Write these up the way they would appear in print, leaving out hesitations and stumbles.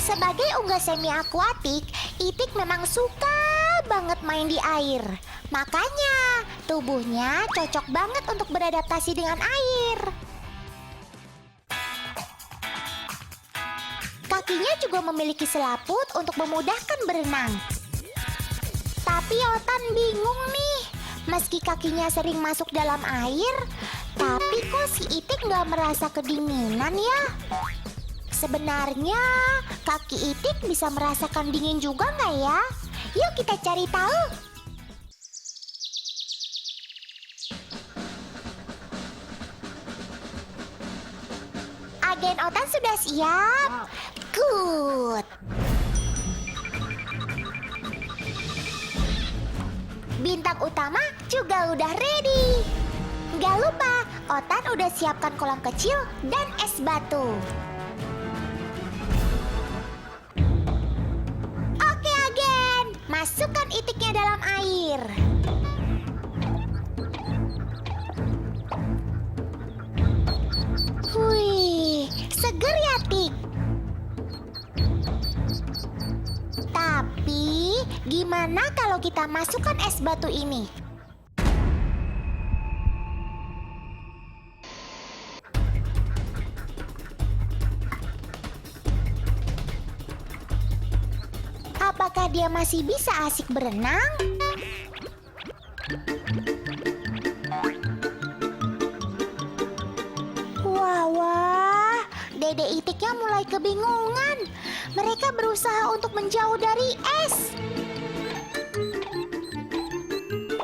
Sebagai unggas semi akuatik, itik memang suka banget main di air. Makanya, tubuhnya cocok banget untuk beradaptasi dengan air. Kakinya juga memiliki selaput untuk memudahkan berenang. Tapi Otan bingung nih, meski kakinya sering masuk dalam air, tapi kok si itik nggak merasa kedinginan ya? Sebenarnya, kaki itik bisa merasakan dingin juga nggak ya? Yuk kita cari tahu. Agen Otan sudah siap? Good. Bintang utama juga udah ready. Gak lupa, Otan udah siapkan kolam kecil dan es batu. Oke agen, masukkan itiknya dalam air. Wih, seger ya Tik. Tapi, gimana kalau kita masukkan es batu ini? Apakah dia masih bisa asik berenang? Wah, Dede itiknya mulai kebingungan. Mereka berusaha untuk menjauh dari es.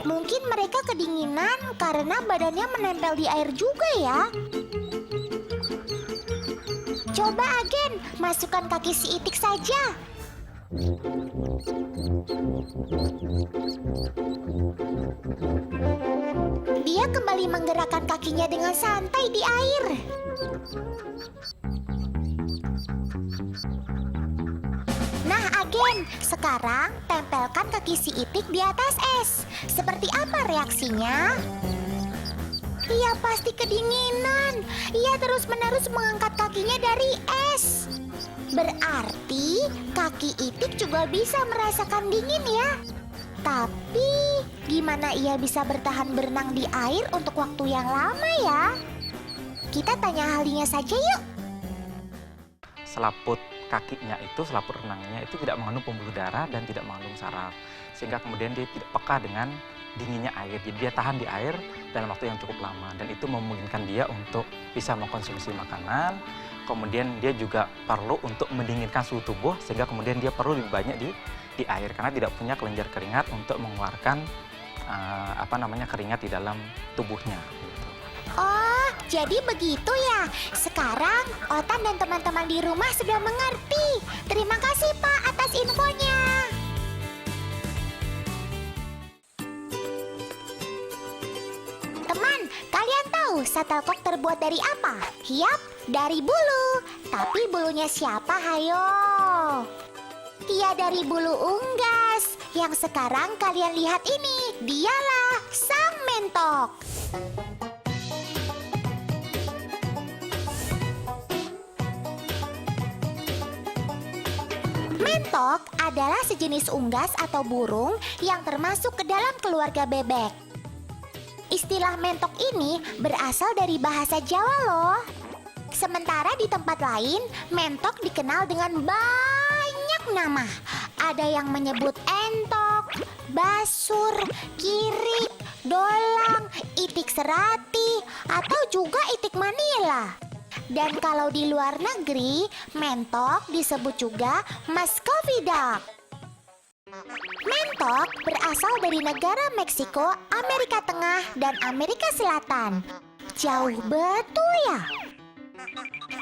Mungkin mereka kedinginan karena badannya menempel di air juga ya. Coba agen, masukkan kaki si itik saja. Dia kembali menggerakkan kakinya dengan santai di air. Nah, agen, sekarang tempelkan kaki si itik di atas es. Seperti apa reaksinya? Ia pasti kedinginan. Ia terus-menerus mengangkat kakinya dari es. Berarti kaki itik juga bisa merasakan dingin ya. Tapi gimana ia bisa bertahan berenang di air untuk waktu yang lama ya? Kita tanya ahlinya saja yuk. Selaput kakinya itu, selaput renangnya itu tidak mengandung pembuluh darah dan tidak mengandung saraf. Sehingga kemudian dia tidak peka dengan dinginnya air. Jadi dia tahan di air dalam waktu yang cukup lama. Dan itu memungkinkan dia untuk bisa mengkonsumsi makanan. Kemudian dia juga perlu untuk mendinginkan suhu tubuh. Sehingga kemudian dia perlu lebih banyak di air. Karena tidak punya kelenjar keringat untuk mengeluarkan keringat di dalam tubuhnya. Oh, jadi begitu ya. Sekarang Otan dan teman-teman di rumah sudah mengerti. Terima kasih Pak atas infonya. Teman, kalian tahu shuttlecock terbuat dari apa? Yap, dari bulu. Tapi bulunya siapa, hayo? Ia dari bulu unggas. Yang sekarang kalian lihat ini, dialah sang mentok. Mentok adalah sejenis unggas atau burung yang termasuk ke dalam keluarga bebek. Istilah mentok ini berasal dari bahasa Jawa loh. Sementara di tempat lain, mentok dikenal dengan banyak nama. Ada yang menyebut entok, basur, kirik, dolang, itik serati, atau juga itik manila. Dan kalau di luar negeri, mentok disebut juga Muscovy duck. Mentok berasal dari negara Meksiko, Amerika Tengah, dan Amerika Selatan. Jauh betul ya?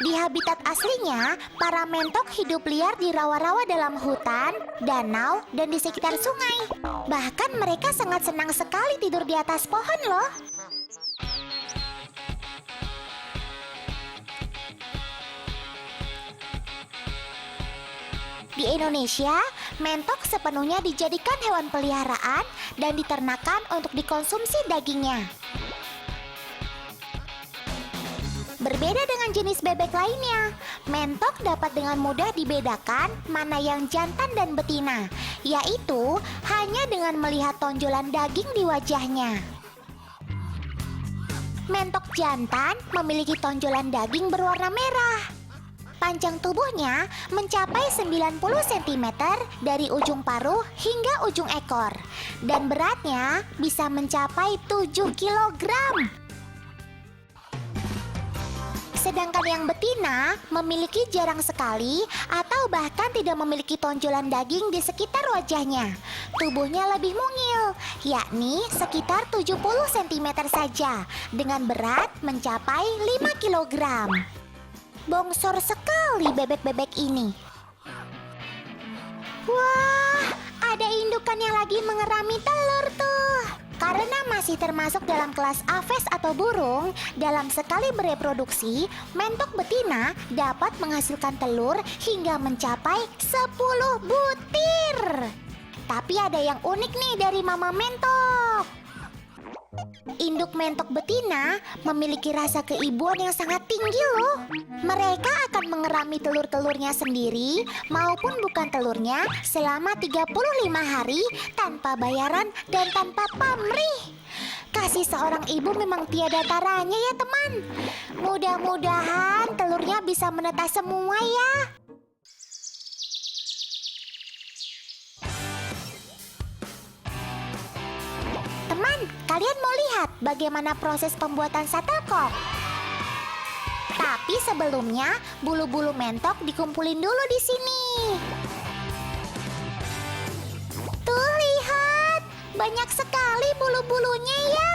Di habitat aslinya, para mentok hidup liar di rawa-rawa dalam hutan, danau, dan di sekitar sungai. Bahkan mereka sangat senang sekali tidur di atas pohon loh. Di Indonesia, mentok sepenuhnya dijadikan hewan peliharaan dan diternakan untuk dikonsumsi dagingnya. Berbeda dengan jenis bebek lainnya, mentok dapat dengan mudah dibedakan mana yang jantan dan betina, yaitu hanya dengan melihat tonjolan daging di wajahnya. Mentok jantan memiliki tonjolan daging berwarna merah. Panjang tubuhnya mencapai 90 cm dari ujung paruh hingga ujung ekor. Dan beratnya bisa mencapai 7 kg. Sedangkan yang betina memiliki jarang sekali atau bahkan tidak memiliki tonjolan daging di sekitar wajahnya. Tubuhnya lebih mungil, yakni sekitar 70 cm saja, dengan berat mencapai 5 kg. Bongsor sekali bebek-bebek ini. Wah, ada indukan yang lagi mengerami telur tuh. Karena masih termasuk dalam kelas aves atau burung, dalam sekali bereproduksi, mentok betina dapat menghasilkan telur hingga mencapai 10 butir. Tapi ada yang unik nih dari mama mentok. Induk mentok betina memiliki rasa keibuan yang sangat tinggi loh. Mereka akan mengerami telur-telurnya sendiri maupun bukan telurnya selama 35 hari tanpa bayaran dan tanpa pamrih. Kasih seorang ibu memang tiada taranya ya teman. Mudah-mudahan telurnya bisa menetas semua ya. Teman, kalian mau lihat bagaimana proses pembuatan shuttlecock? Tapi sebelumnya, bulu-bulu mentok dikumpulin dulu di sini. Tuh, lihat. Banyak sekali bulu-bulunya ya.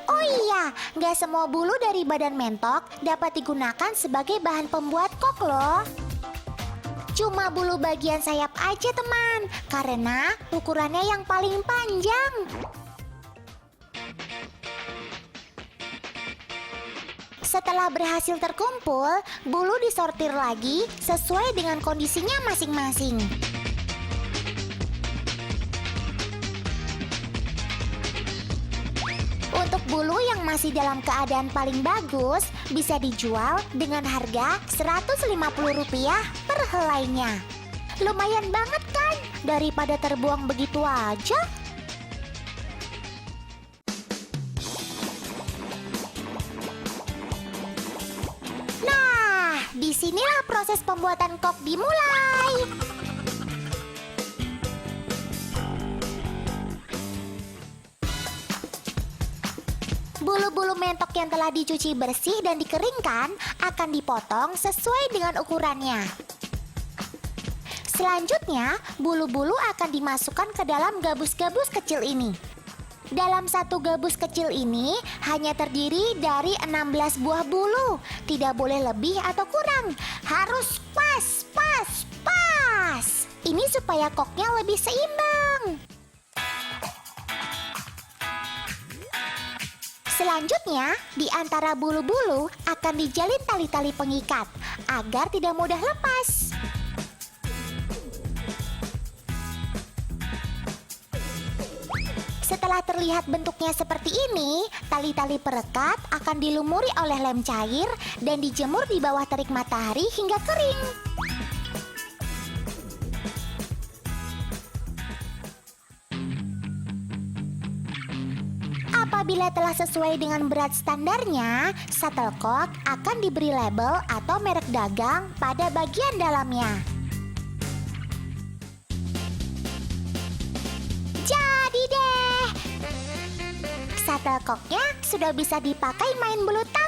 Oh iya, nggak semua bulu dari badan mentok dapat digunakan sebagai bahan pembuat kok loh. Cuma bulu bagian sayap aja teman, karena ukurannya yang paling panjang. Setelah berhasil terkumpul, bulu disortir lagi sesuai dengan kondisinya masing-masing. Untuk bulu yang masih dalam keadaan paling bagus, bisa dijual dengan harga Rp150 per helainya. Lumayan banget kan, daripada terbuang begitu aja. Nah, disinilah proses pembuatan kok dimulai. Bulu-bulu mentok yang telah dicuci bersih dan dikeringkan akan dipotong sesuai dengan ukurannya. Selanjutnya, bulu-bulu akan dimasukkan ke dalam gabus-gabus kecil ini. Dalam satu gabus kecil ini hanya terdiri dari 16 buah bulu. Tidak boleh lebih atau kurang. Harus pas. Ini supaya koknya lebih seimbang. Selanjutnya, di antara bulu-bulu akan dijalin tali-tali pengikat agar tidak mudah lepas. Setelah terlihat bentuknya seperti ini, tali-tali perekat akan dilumuri oleh lem cair dan dijemur di bawah terik matahari hingga kering. Apabila telah sesuai dengan berat standarnya, shuttlecock akan diberi label atau merek dagang pada bagian dalamnya. Jadi deh, shuttlecocknya sudah bisa dipakai main bulu tangkis.